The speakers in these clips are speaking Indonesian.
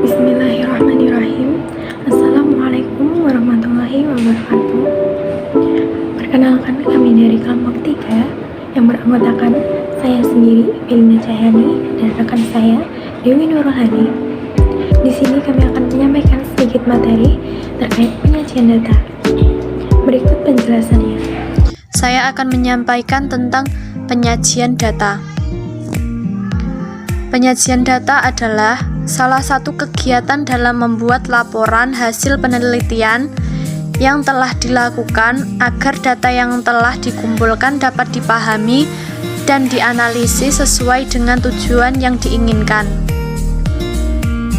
Bismillahirrahmanirrahim. Assalamualaikum warahmatullahi wabarakatuh. Perkenalkan, kami dari kelompok 3 yang beranggotakan saya sendiri, Belina Cahyani, dan rekan saya, Dewi Nurul Hadi. Di sini kami akan menyampaikan sedikit materi terkait penyajian data. Berikut penjelasannya. Saya akan menyampaikan tentang penyajian data. Penyajian data adalah salah satu kegiatan dalam membuat laporan hasil penelitian yang telah dilakukan agar data yang telah dikumpulkan dapat dipahami dan dianalisis sesuai dengan tujuan yang diinginkan.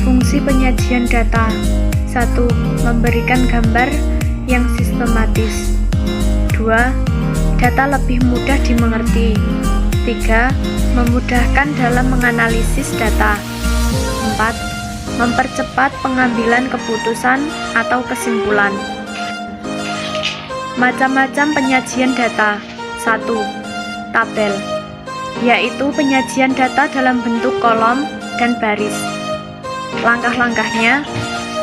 Fungsi penyajian data: 1. Memberikan gambar yang sistematis. 2. Data lebih mudah dimengerti. 3. Memudahkan dalam menganalisis data. 4. Mempercepat pengambilan keputusan atau kesimpulan. Macam-macam penyajian data. 1. Tabel, yaitu penyajian data dalam bentuk kolom dan baris. Langkah-langkahnya: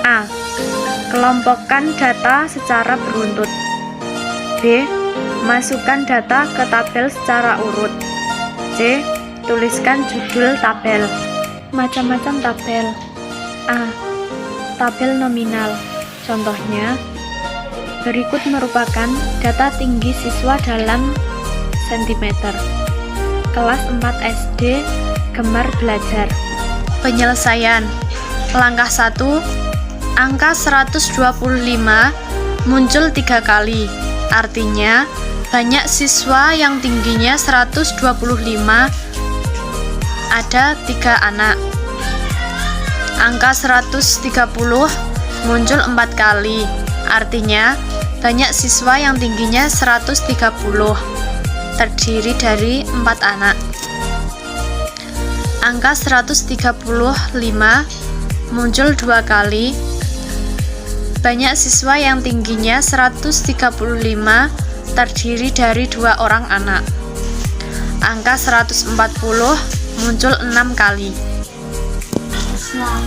A. Kelompokkan data secara beruntut. B. Masukkan data ke tabel secara urut. C. Tuliskan judul tabel. Macam-macam tabel. A. Tabel nominal. Contohnya, berikut merupakan data tinggi siswa dalam sentimeter. Kelas 4 SD, gemar belajar. Penyelesaian. Langkah 1. Angka 125 muncul 3 kali. Artinya, banyak siswa yang tingginya 125, ada 3 anak. Angka 130 muncul 4 kali. Artinya, banyak siswa yang tingginya 130, terdiri dari 4 anak. Angka 135 muncul 2 kali. Banyak siswa yang tingginya 135, terdiri dari 2 orang anak. Angka 140 muncul 6 kali.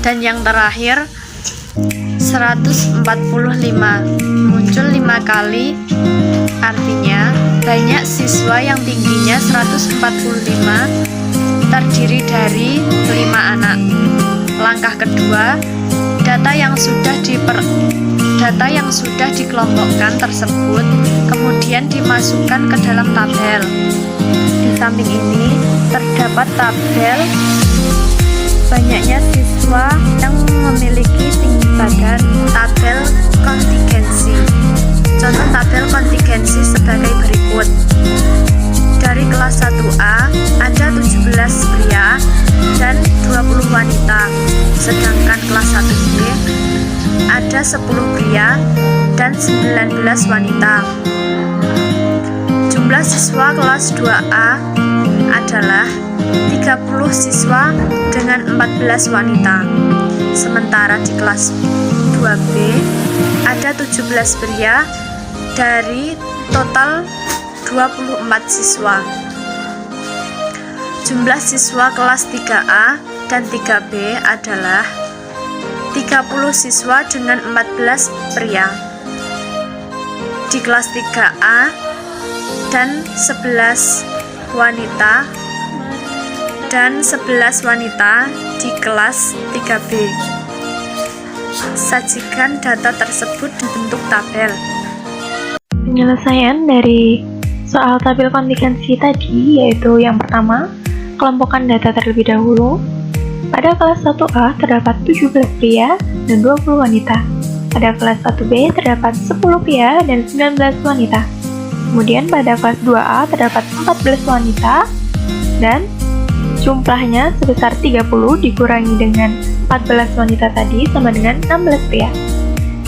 Dan yang terakhir, 145 muncul 5 kali. Artinya, banyak siswa yang tingginya 145, terdiri dari 5 anak. Langkah kedua, data yang sudah dikelompokkan tersebut kemudian dimasukkan ke dalam tabel. Di samping ini terdapat tabel banyaknya siswa yang memiliki tinggi badan. Tabel kontingensi. Contoh tabel kontingensi sebagai berikut. Dari kelas 1A ada 17 pria dan 20 wanita, sedangkan kelas 1B ada 10 pria dan 19 wanita. Jumlah siswa kelas 2A adalah 30 siswa dengan 14 wanita. Sementara di kelas 2B ada 17 pria dari total 24 siswa. Jumlah siswa kelas 3A dan 3B adalah 30 siswa dengan 14 pria di kelas 3A dan 11 wanita di kelas 3B. Sajikan data tersebut di bentuk tabel. Penyelesaian dari soal tabel kontingensi tadi yaitu yang pertama, kelompokkan data terlebih dahulu. Pada kelas 1A terdapat 17 pria dan 20 wanita. Pada kelas 1B terdapat 10 pria dan 19 wanita. Kemudian pada kelas 2A terdapat 14 wanita dan jumlahnya sebesar 30 dikurangi dengan 14 wanita tadi sama dengan 16 pria.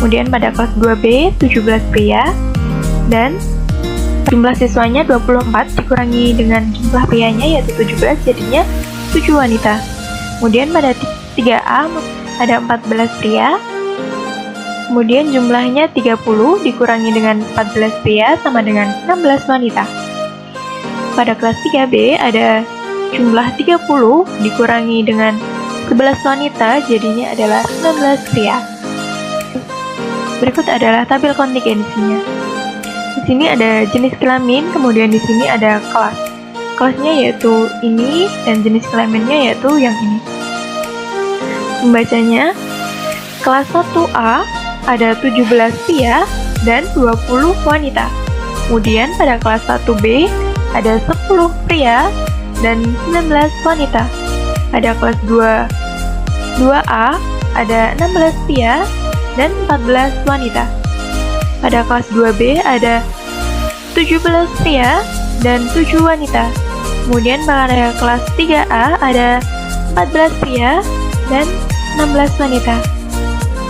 Kemudian pada kelas 2B 17 pria dan jumlah siswanya 24 dikurangi dengan jumlah prianya yaitu 17, jadinya 7 wanita. Kemudian pada 3A ada 14 pria. Kemudian jumlahnya 30 dikurangi dengan 14 pria sama dengan 16 wanita. Pada kelas 3B ada jumlah 30 dikurangi dengan 11 wanita jadinya adalah 19 pria. Berikut adalah tabel kontingensinya. Di sini ada jenis kelamin, kemudian di sini ada kelas. Kelasnya yaitu ini dan jenis kelaminnya yaitu yang ini. Membacanya, kelas 1A ada 17 pria dan 20 wanita. Kemudian pada kelas 1B ada 10 pria dan 19 wanita. Pada kelas 2A ada 16 pria dan 14 wanita. Pada kelas 2B ada 17 pria dan 7 wanita. Kemudian pada kelas 3A ada 14 pria dan 16 wanita.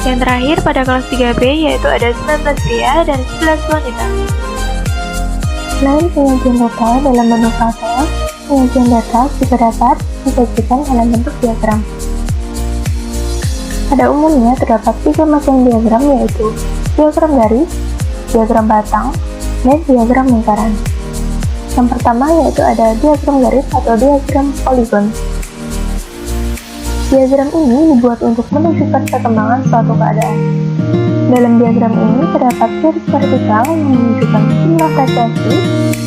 Yang terakhir pada kelas 3B yaitu ada 19 pria dan 11 wanita. Selain penyajian data dalam bentuk tabel, penyajian data juga dapat disajikan dalam bentuk diagram. Pada umumnya terdapat 3 macam diagram yaitu diagram garis, diagram batang, dan diagram lingkaran. Yang pertama yaitu ada diagram garis atau diagram poligon. Diagram ini dibuat untuk menunjukkan perkembangan suatu keadaan. Dalam diagram ini terdapat garis vertikal yang menunjukkan jumlah frekuensi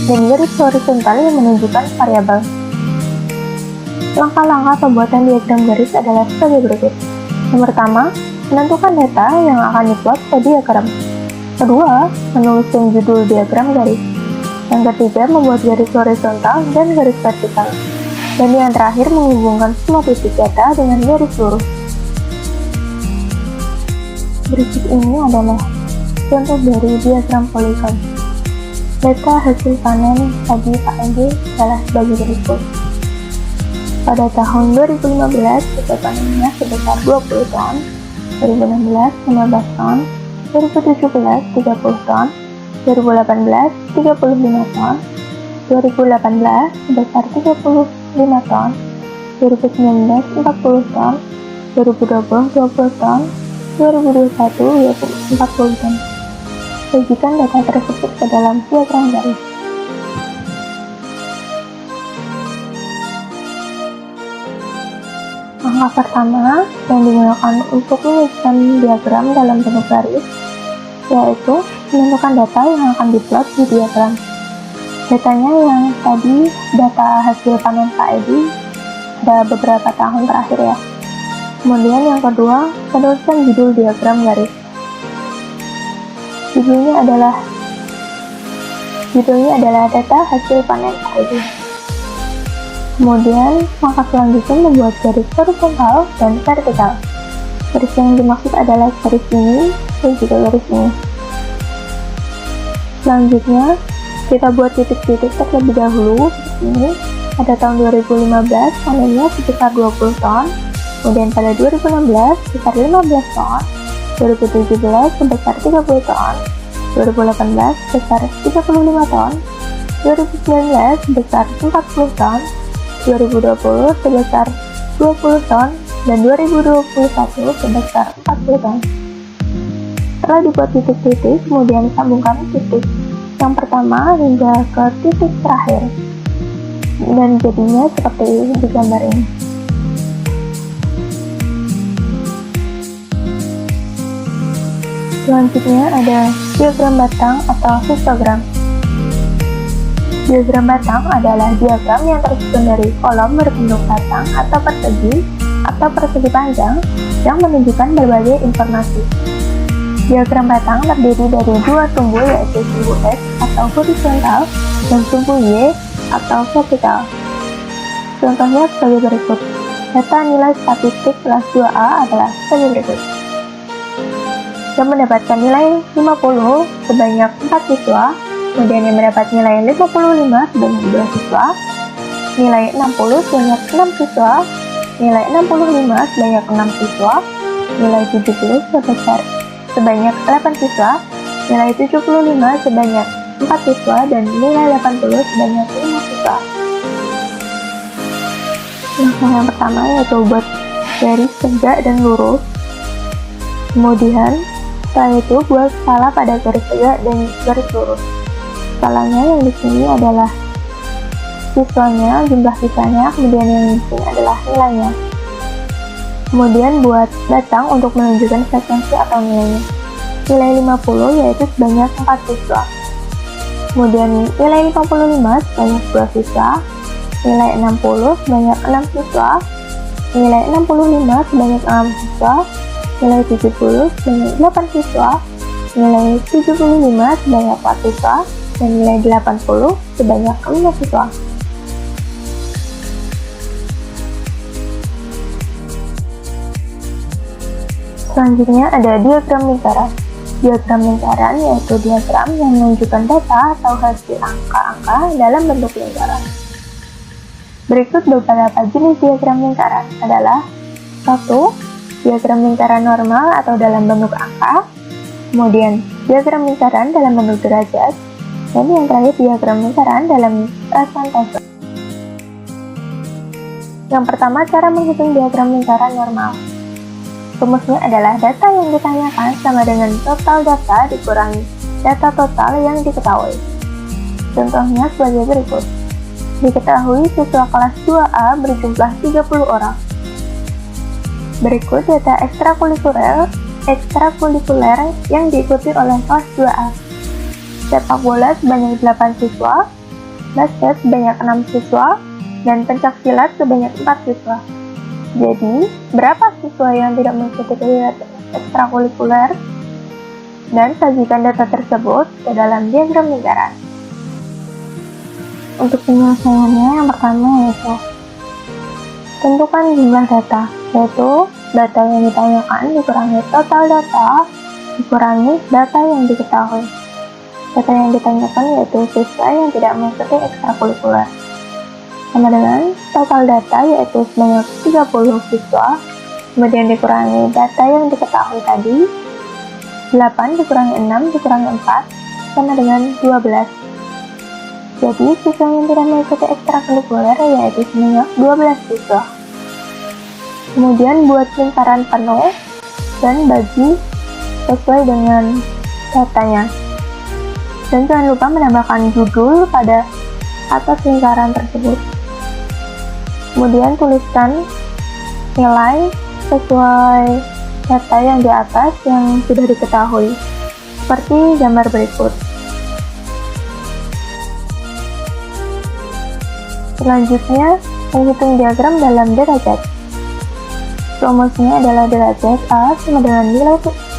dan garis horizontal yang menunjukkan variabel. Langkah-langkah pembuatan diagram garis adalah sebagai berikut. Yang pertama, menentukan data yang akan diplot ke diagram. Kedua, menuliskan judul diagram garis. Yang ketiga, membuat garis horizontal dan garis vertikal. Dan yang terakhir, menghubungkan semua titik data dengan garis lurus. Berikut ini adalah contoh dari diagram poligon. Data hasil panen padi PAD adalah sebagai berikut. Pada tahun 2015, hasil panennya sebesar 20 ton, 2016 15 ton, 2017 30 ton, 2018 35 ton, 2018 sebesar 35 ton, 2019 40 ton, 2020 20 ton, 2021 yaitu 40 ton. Sajikan data tersebut ke dalam diagram garis. Langkah pertama yang digunakan untuk menyajikan diagram dalam bentuk garis yaitu menentukan data yang akan diplot di diagram. Datanya yang tadi data hasil panen PAD ada beberapa tahun terakhir ya. Kemudian yang kedua, menuliskan judul diagram garis. Judulnya adalah data hasil panen PAD. Kemudian, langkah selanjutnya membuat garis horizontal dan vertikal. Garis yang dimaksud adalah garis ini dan juga garis ini. Selanjutnya, kita buat titik-titik terlebih dahulu seperti ini. Pada tahun 2015, panennya sebesar 20 ton. Kemudian pada 2016, sebesar 15 ton. 2017, sebesar 30 ton. 2018, sebesar 35 ton. 2019, sebesar 40 ton. 2020 sebesar 20 ton dan 2021 sebesar 40 ton. Setelah dibuat titik-titik, kemudian sambungkan titik yang pertama hingga ke titik terakhir dan jadinya seperti di gambar ini. Selanjutnya ada diagram batang atau histogram. Diagram batang adalah diagram yang tersusun dari kolom berbentuk batang atau persegi panjang yang menunjukkan berbagai informasi. Diagram batang terdiri dari dua sumbu yaitu sumbu X atau horizontal dan sumbu Y atau vertikal. Contohnya sebagai berikut. Data nilai statistik kelas 2A adalah sebagai berikut. Yang mendapatkan nilai 50 sebanyak 4 siswa, kemudian yang mendapat nilai 55 sebanyak 2 siswa, nilai 60 sebanyak 6 siswa, nilai 65 sebanyak 6 siswa, nilai 70 sebanyak 8 siswa, nilai 75 sebanyak 4 siswa, dan nilai 80 sebanyak 5 siswa. Langkah yang pertama yaitu buat garis tegak dan lurus. Kemudian setelah itu buat skala pada garis tegak dan garis lurus. Skalanya yang di sini adalah siswanya, jumlah siswanya, kemudian yang di sini adalah nilainya. Kemudian buat batang untuk menunjukkan frekuensi atau nilainya. Nilai 50 yaitu sebanyak 4 siswa. Kemudian nilai 55 sebanyak 2 siswa. Nilai 60 sebanyak 6 siswa. Nilai 65 sebanyak 6 siswa. Nilai 70 sebanyak 8 siswa. Nilai 75 sebanyak 4 siswa. Dan nilai 80 sebanyak 5 siswa. Selanjutnya ada diagram lingkaran. Diagram lingkaran yaitu diagram yang menunjukkan data atau hasil angka-angka dalam bentuk lingkaran. Berikut beberapa jenis diagram lingkaran adalah 1. Diagram lingkaran normal atau dalam bentuk angka. Kemudian diagram lingkaran dalam bentuk derajat. Dan yang terakhir diagram lingkaran dalam persentase. Yang pertama, cara menghitung diagram lingkaran normal. Rumusnya adalah data yang ditanyakan sama dengan total data dikurangi data total yang diketahui. Contohnya sebagai berikut. Diketahui siswa kelas 2A berjumlah 30 orang. Berikut data ekstrakurikuler yang diikuti oleh kelas 2A. Sepak bola sebanyak 8 siswa, basket sebanyak 6 siswa, dan pencaksilat sebanyak 4 siswa. Jadi, berapa siswa yang tidak mengikuti kegiatan ekstrakurikuler? Dan sajikan data tersebut ke dalam diagram lingkaran. Untuk penyelesaiannya, yang pertama yaitu tentukan jumlah data, yaitu data yang ditanyakan dikurangi total data dikurangi data yang diketahui. Data yang ditanyakan yaitu siswa yang tidak mengikuti ekstrakurikuler. Sama dengan total data yaitu sebanyak 30 siswa, kemudian dikurangi data yang diketahui tadi, 8 dikurangi 6 dikurangi 4, sama dengan 12. Jadi siswa yang tidak mengikuti ekstrakurikuler yaitu sebanyak 12 siswa. Kemudian buat lingkaran penuh dan bagi sesuai dengan datanya. Dan jangan lupa menambahkan judul pada atas lingkaran tersebut. Kemudian tuliskan nilai sesuai data yang di atas yang sudah diketahui, seperti gambar berikut. Selanjutnya, menghitung diagram dalam derajat. Rumusnya adalah derajat A sama dengan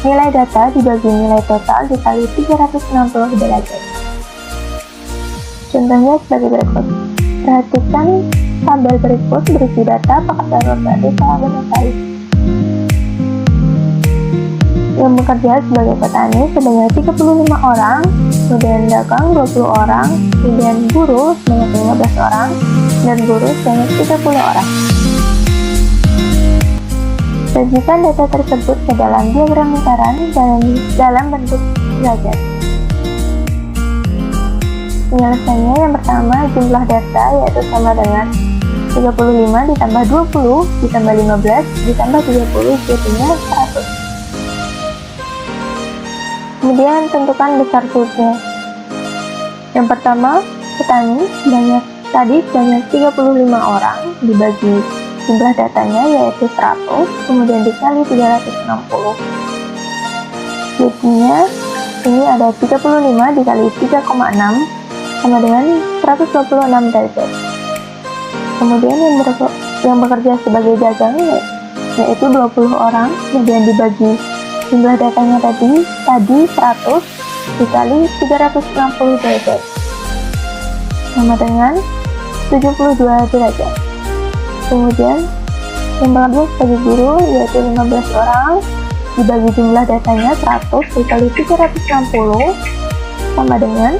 nilai data dibagi nilai total dikali 360 derajat. Contohnya sebagai berikut. Perhatikan tabel berikut berisi data pekerjaan berarti secara benar. Yang bekerja sebagai petani sebanyak 35 orang, kemudian dagang 20 orang, kemudian buruh sebanyak 15 orang, dan buruh sebanyak 30 orang. Sajikan data tersebut ke dalam diagram lingkaran dalam bentuk derajat. Penyelesaiannya yang pertama, jumlah data yaitu sama dengan 35 ditambah 20 ditambah 15 ditambah 30 jadinya 100. Kemudian tentukan besar surutnya. Yang pertama, petani sebanyak 35 orang dibagi jumlah datanya yaitu 100, kemudian dikali 360. Jadinya ini ada 35 dikali 3,6 sama dengan 126 derajat. Kemudian yang bekerja sebagai dagang yaitu 20 orang, kemudian dibagi jumlah datanya tadi 100 dikali 360 derajat sama dengan 72 derajat. Kemudian yang bekerja sebagai guru yaitu 15 orang dibagi jumlah datanya 100 dikali 360 sama dengan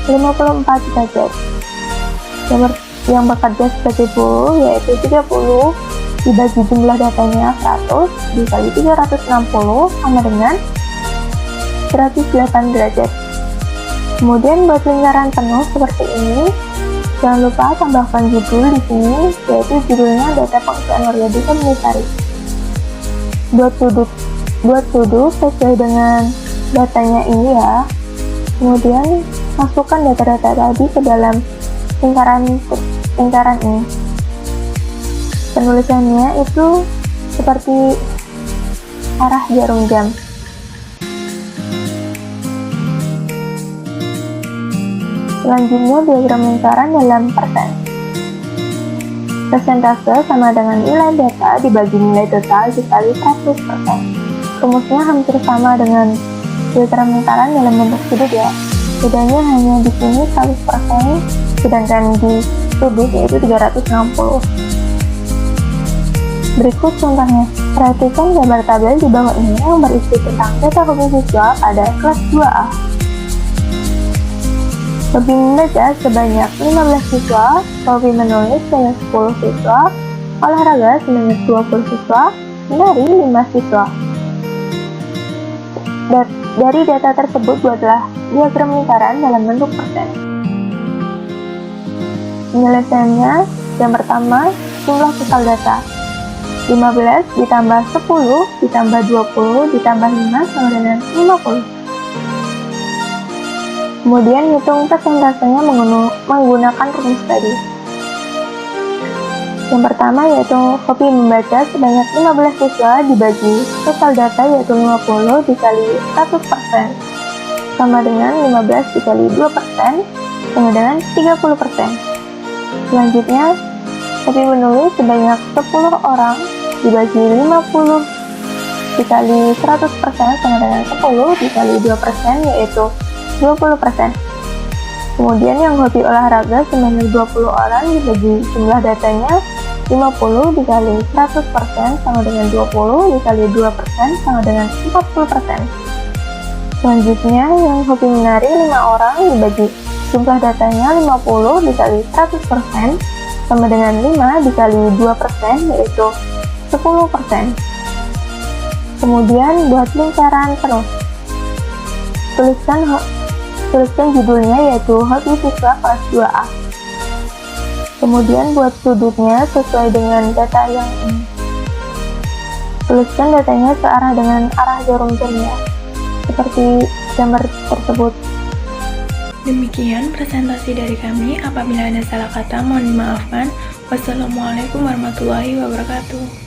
54 derajat. Yang bekerja sebagai buruh yaitu 30 dibagi jumlah datanya 100 dikali 360 sama dengan 108 derajat. Kemudian buat lingkaran penuh seperti ini, jangan lupa tambahkan judul di sini, yaitu judulnya data pekerjaan warga desa Menisari. Buat sudut sesuai dengan datanya ini ya. Kemudian masukkan data-data tadi ke dalam lingkaran ini. Penulisannya itu seperti arah jarum jam. Selanjutnya diagram lingkaran dalam persen. Persentase sama dengan nilai data dibagi nilai total dikali 100%. Rumusnya hampir sama dengan diagram lingkaran dalam bentuk sudut ya. Bedanya hanya di sini 100%, sedangkan di sudut yaitu 360. Berikut contohnya. Perhatikan gambar tabel di bawah ini yang berisi tentang data hobi siswa pada kelas 2A. Hobi membaca sebanyak 15 siswa, hobi menulis sebanyak 10 siswa, olahraga sebanyak 20 siswa, menari 5 siswa. Dari data tersebut buatlah diagram lingkaran dalam bentuk persen. Penyelesaiannya, yang pertama, jumlah total data. 15 ditambah 10 ditambah 20 ditambah 5 sama dengan 50. Kemudian hitung persentasenya menggunakan rumus tadi. Yang pertama yaitu hobi membaca sebanyak 15 siswa dibagi total data yaitu 50 dikali 100% sama dengan 15 dikali 2% sama dengan 30%. Selanjutnya, hobi menulis sebanyak 10 orang dibagi 50 dikali 100% sama dengan 10 dikali 2% yaitu 20%. Kemudian yang hobi olahraga sebanyak 20 orang dibagi jumlah datanya 50 dikali 100% sama dengan 20 dikali 2% sama dengan 40%. Selanjutnya yang hobi menari 5 orang dibagi jumlah datanya 50 dikali 100% sama dengan 5 dikali 2% yaitu 10%. Kemudian buat lingkaran penuh. Tuliskan judulnya yaitu hobi siswa kelas 2A. Kemudian buat sudutnya sesuai dengan data yang ini. Tuliskan datanya searah dengan arah jarum jamnya, seperti gambar tersebut. Demikian presentasi dari kami. Apabila ada salah kata mohon dimaafkan. Wassalamualaikum warahmatullahi wabarakatuh.